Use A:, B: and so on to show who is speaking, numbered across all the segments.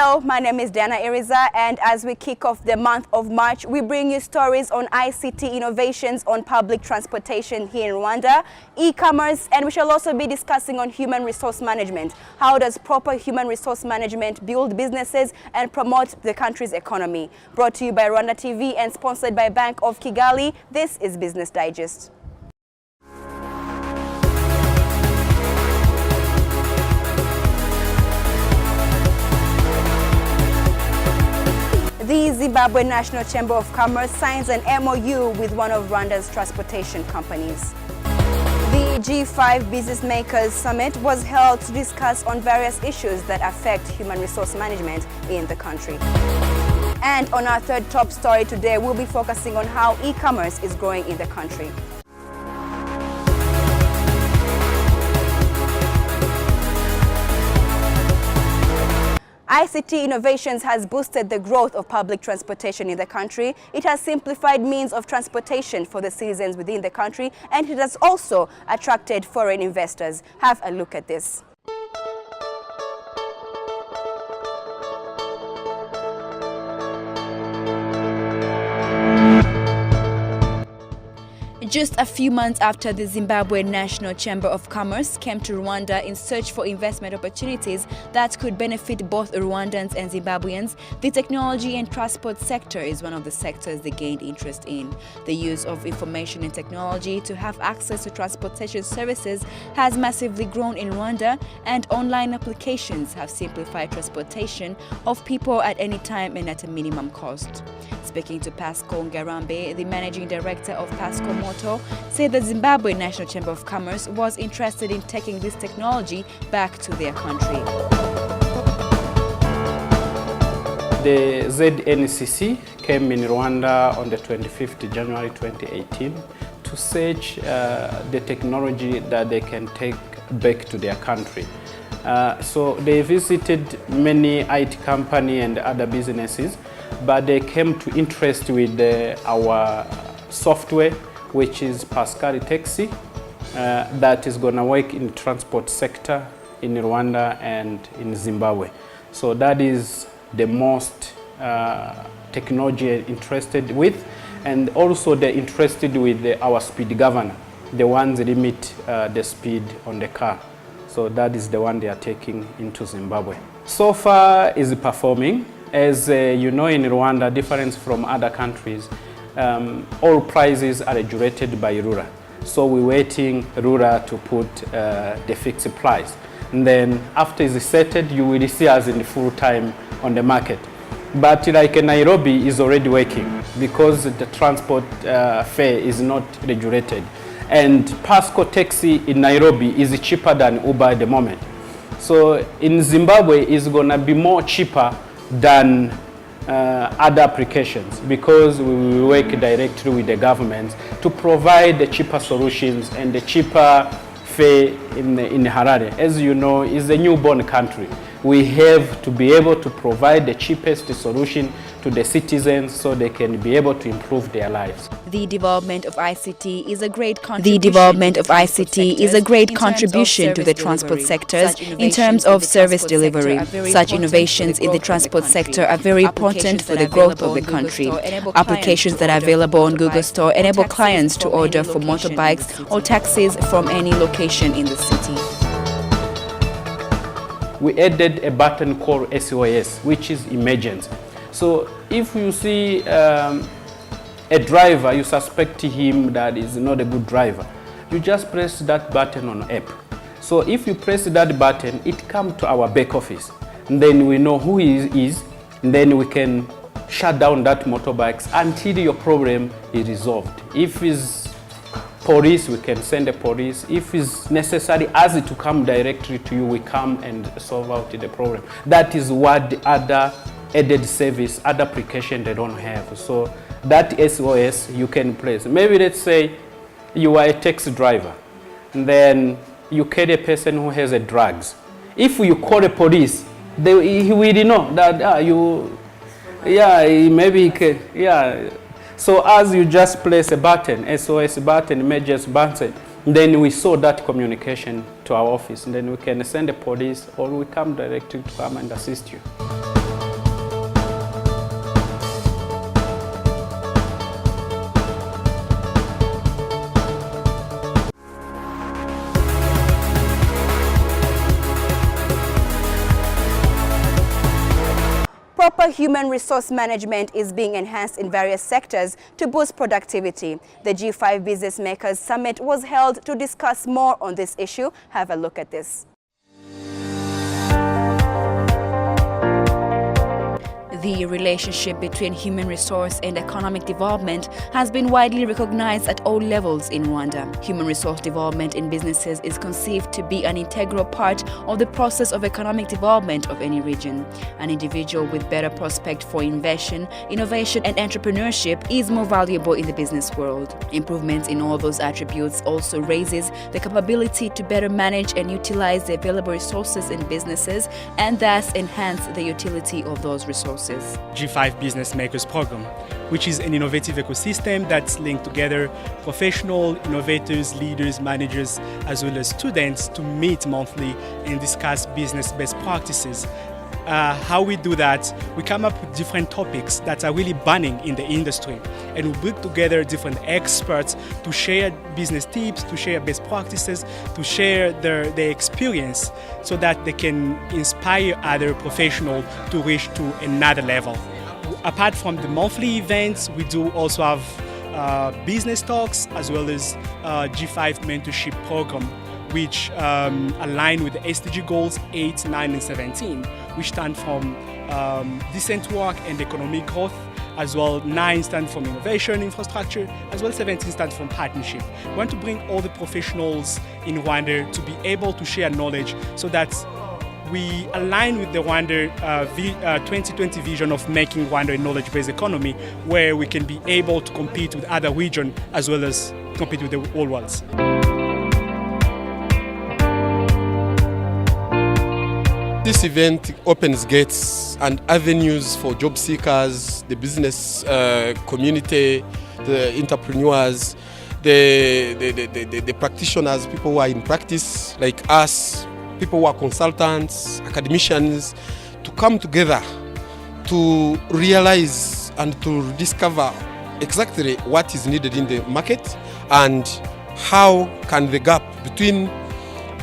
A: Hello, my name is Diana Iriza, and as we kick off the month of March, we bring you stories on ICT innovations on public transportation here in Rwanda, e-commerce, and we shall also be discussing on human resource management. How does proper human resource management build businesses and promote the country's economy? Brought to you by Rwanda TV and sponsored by Bank of Kigali, this is Business Digest. The Zimbabwe National Chamber of Commerce signs an MOU with one of Rwanda's transportation companies. The G5 Business Makers Summit was held to discuss on various issues that affect human resource management in the country. And on our third top story today, we'll be focusing on how e-commerce is growing in the country. ICT innovations has boosted the growth of public transportation in the country. It has simplified means of transportation for the citizens within the country, and it has also attracted foreign investors. Have a look at this. Just a few months after the Zimbabwe National Chamber of Commerce came to Rwanda in search for investment opportunities that could benefit both Rwandans and Zimbabweans, the technology and transport sector is one of the sectors they gained interest in. The use of information and technology to have access to transportation services has massively grown in Rwanda, and online applications have simplified transportation of people at any time and at a minimum cost. Speaking to Pascal Ngarambe, the managing director of Pascal Moto, said the Zimbabwe National Chamber of Commerce was interested in taking this technology back to their country.
B: The ZNCC came in Rwanda on the 25th January 2018 to search the technology that they can take back to their country. So they visited many IT companies and other businesses, but they came to interest with our software, which is Pascal Taxi, that is going to work in the transport sector in Rwanda and in Zimbabwe. So that is the most technology interested with, and also they're interested with our speed governor, the ones that limit the speed on the car. So that is the one they are taking into Zimbabwe. So far is performing. As you know, in Rwanda, different from other countries, all prices are regulated by RURA. So we're waiting RURA to put the fixed price. And then after it's settled, you will see us in full time on the market. But like Nairobi is already working because the transport fare is not regulated. And Pascal Taxi in Nairobi is cheaper than Uber at the moment. So in Zimbabwe, it's going to be more cheaper than other applications because we will work directly with the government to provide the cheaper solutions and the cheaper fare in Harare. As you know, it's a newborn country. We have to be able to provide the cheapest solution to the citizens so they can be able to improve their lives.
A: The development of ICT is a great contribution to the transport sectors in terms of service delivery. Such innovations in the transport sector are very important for the growth of the country. Applications that are available on Google Store enable clients to order for motorbikes or taxis from any location in the city.
B: We added a button called SOS, which is emergency. So if you see a driver, you suspect him that is not a good driver, you just press that button on app. So if you press that button, it comes to our back office. And then we know who he is, and then we can shut down that motorbikes until your problem is resolved. If it's police, we can send the police. If it's necessary as it to come directly to you, we come and solve out the problem. That is what the other added service, other application they don't have. So that SOS you can place. Maybe let's say you are a taxi driver, and then you carry a person who has a drugs. If you call the police, he will know that maybe he can, So as you just place a button, SOS button, emergency button, then we saw that communication to our office, and then we can send the police or we come directly to come and assist you.
A: Proper human resource management is being enhanced in various sectors to boost productivity. The G5 Business Makers Summit was held to discuss more on this issue. Have a look at this. The relationship between human resource and economic development has been widely recognized at all levels in Rwanda. Human resource development in businesses is conceived to be an integral part of the process of economic development of any region. An individual with better prospect for innovation and entrepreneurship is more valuable in the business world. Improvements in all those attributes also raises the capability to better manage and utilize the available resources in businesses and thus enhance the utility of those resources.
C: G5 Business Makers Program, which is an innovative ecosystem that's linked together professional innovators, leaders, managers, as well as students to meet monthly and discuss business best practices. How we do that, we come up with different topics that are really burning in the industry, and we bring together different experts to share business tips, to share best practices, to share their experience so that they can inspire other professionals to reach to another level. Apart from the monthly events, we do also have business talks as well as G5 mentorship program, which align with the SDG goals 8, 9 and 17, which stand from decent work and economic growth, as well 9 stand from innovation, infrastructure, as well 17 stand from partnership. We want to bring all the professionals in Rwanda to be able to share knowledge so that we align with the Rwanda 2020 vision of making Rwanda a knowledge-based economy where we can be able to compete with other regions as well as compete with the whole world.
D: This event opens gates and avenues for job seekers, the business community, the entrepreneurs, the practitioners, people who are in practice like us, people who are consultants, academicians, to come together to realize and to discover exactly what is needed in the market and how can the gap between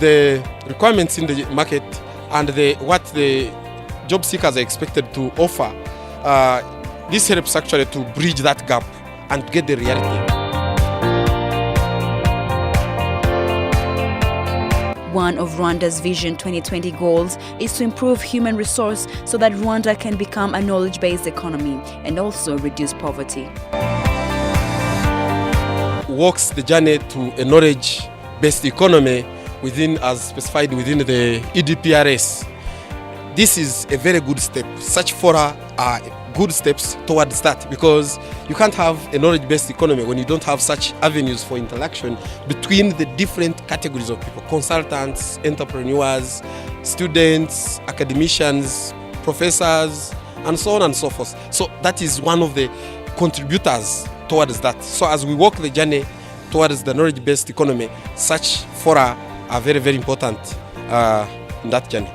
D: the requirements in the market and what the job seekers are expected to offer. This helps actually to bridge that gap and get the reality.
A: One of Rwanda's Vision 2020 goals is to improve human resource so that Rwanda can become a knowledge-based economy and also reduce poverty.
D: Walks the journey to a knowledge-based economy within, as specified within the EDPRS. This is a very good step. Such fora are good steps towards that, because you can't have a knowledge-based economy when you don't have such avenues for interaction between the different categories of people: consultants, entrepreneurs, students, academicians, professors, and so on and so forth. So that is one of the contributors towards that. So as we walk the journey towards the knowledge-based economy, such fora are very, very important in that journey.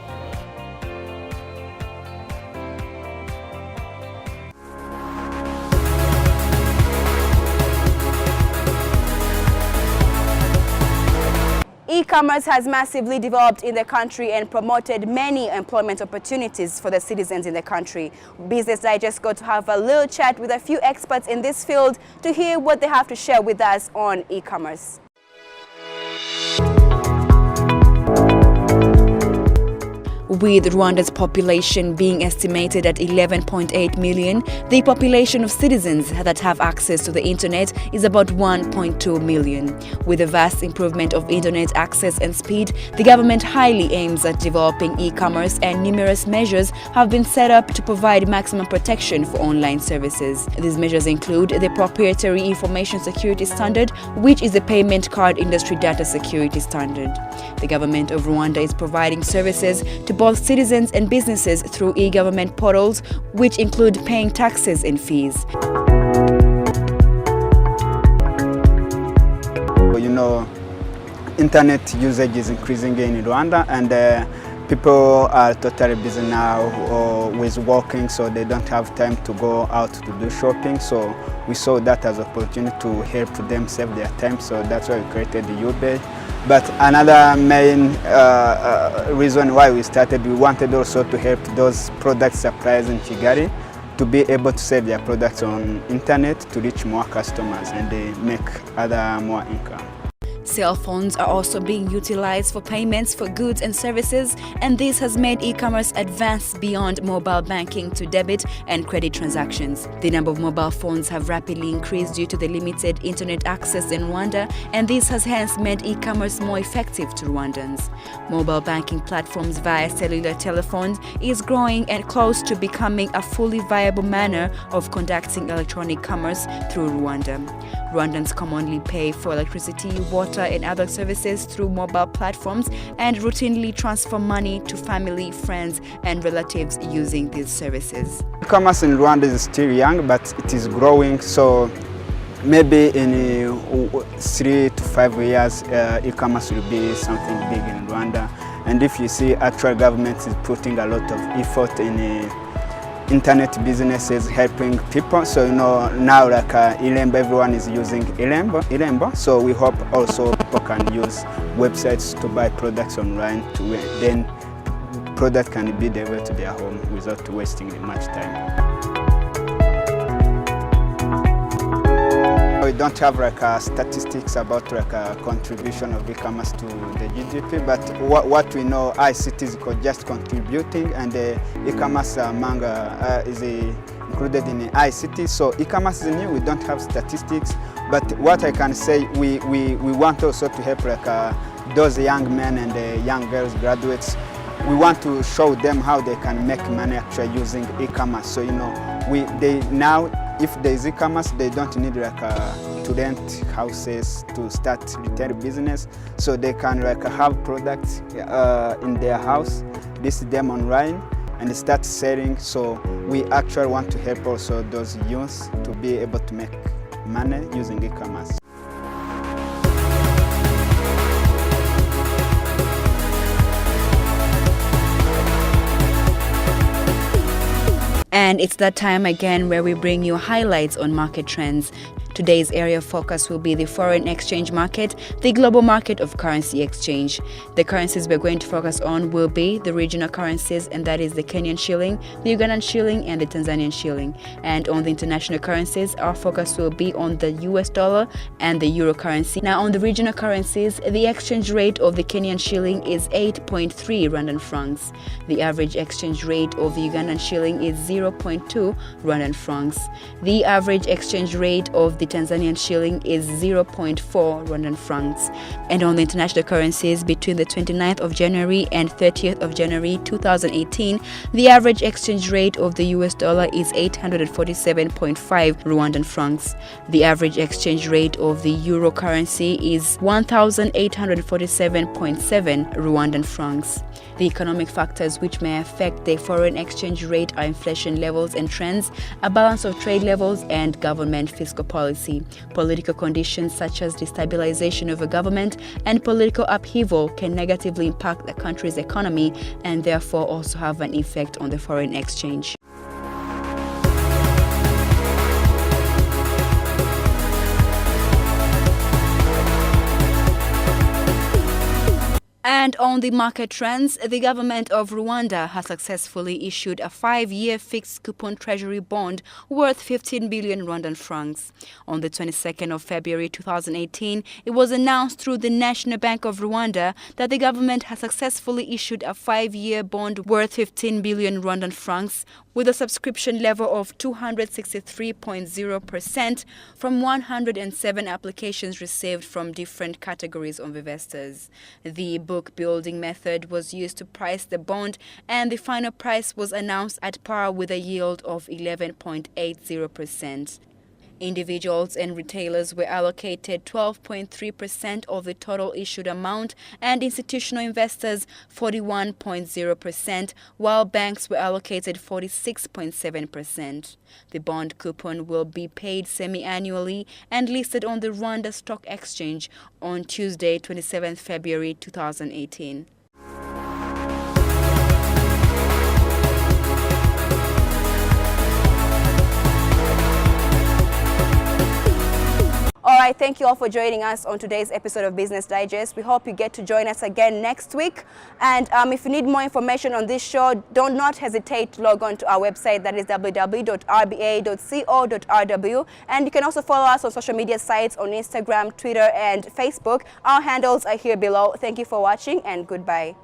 A: E-commerce has massively developed in the country and promoted many employment opportunities for the citizens in the country. Business Digest got to have a little chat with a few experts in this field to hear what they have to share with us on e-commerce. With Rwanda's population being estimated at 11.8 million, the population of citizens that have access to the internet is about 1.2 million. With a vast improvement of internet access and speed, the government highly aims at developing e-commerce, and numerous measures have been set up to provide maximum protection for online services. These measures include the Proprietary Information Security Standard, which is a payment card industry data security standard. The government of Rwanda is providing services to both citizens and businesses through e-government portals, which include paying taxes and fees.
E: You know, internet usage is increasing in Rwanda, and people are totally busy now with working, so they don't have time to go out to do shopping. So we saw that as an opportunity to help them save their time. So that's why we created the UBED. But another main reason why we started, we wanted also to help those product suppliers in Kigali to be able to sell their products on internet to reach more customers and they make other more income.
A: Cell phones are also being utilized for payments for goods and services, and this has made e-commerce advance beyond mobile banking to debit and credit transactions. The number of mobile phones have rapidly increased due to the limited internet access in Rwanda, and this has hence made e-commerce more effective to Rwandans. Mobile banking platforms via cellular telephones is growing and close to becoming a fully viable manner of conducting electronic commerce through Rwanda. Rwandans commonly pay for electricity, water, and other services through mobile platforms and routinely transfer money to family, friends, and relatives using these services.
E: E-commerce in Rwanda is still young, but it is growing. So maybe in 3 to 5 years, e-commerce will be something big in Rwanda. And if you see, actual government is putting a lot of effort in internet businesses helping people. So now like Irembo, everyone is using Irembo. So we hope also people can use websites to buy products online, then product can be delivered to their home without wasting much time. We don't have like statistics about like a contribution of e-commerce to the GDP, but what we know, ICT is just contributing, and e-commerce is included in ICT. So e-commerce is new. We don't have statistics, but what I can say, we want also to help like those young men and young girls, graduates. We want to show them how they can make money actually using e-commerce. So if there is e-commerce, they don't need like to rent houses to start retail business. So they can like have products in their house, list them online, and start selling. So we actually want to help also those youths to be able to make money using e-commerce.
A: And it's that time again where we bring you highlights on market trends. Today's area of focus will be the foreign exchange market, the global market of currency exchange. The currencies we're going to focus on will be the regional currencies, and that is the Kenyan shilling, the Ugandan shilling, and the Tanzanian shilling. And on the international currencies, our focus will be on the US dollar and the euro currency. Now, on the regional currencies, the exchange rate of the Kenyan shilling is 8.3 Rwandan francs. The average exchange rate of the Ugandan shilling is 0.2 Rwandan francs. The average exchange rate of the Tanzanian shilling is 0.4 Rwandan francs. And on the international currencies, between the 29th of January and 30th of January 2018, the average exchange rate of the US dollar is 847.5 Rwandan francs. The average exchange rate of the euro currency is 1,847.7 Rwandan francs. The economic factors which may affect the foreign exchange rate are inflation levels and trends, a balance of trade levels, and government fiscal policy. Political conditions such as destabilization of a government and political upheaval can negatively impact the country's economy and therefore also have an effect on the foreign exchange. And on the market trends, the government of Rwanda has successfully issued a 5-year fixed coupon treasury bond worth 15 billion Rwandan francs. On the 22nd of February 2018, it was announced through the National Bank of Rwanda that the government has successfully issued a 5-year bond worth 15 billion Rwandan francs with a subscription level of 263.0% from 107 applications received from different categories of investors. The book building method was used to price the bond, and the final price was announced at par with a yield of 11.80%. Individuals and retailers were allocated 12.3% of the total issued amount, and institutional investors 41.0%, while banks were allocated 46.7%. The bond coupon will be paid semi-annually and listed on the Rwanda Stock Exchange on Tuesday, 27 February 2018. right, thank you all for joining us on today's episode of Business Digest. We hope you get to join us again next week. And if you need more information on this show, do not hesitate to log on to our website, that is www.rba.co.rw. And you can also follow us on social media sites on Instagram, Twitter, and Facebook. Our handles are here below. Thank you for watching, and goodbye.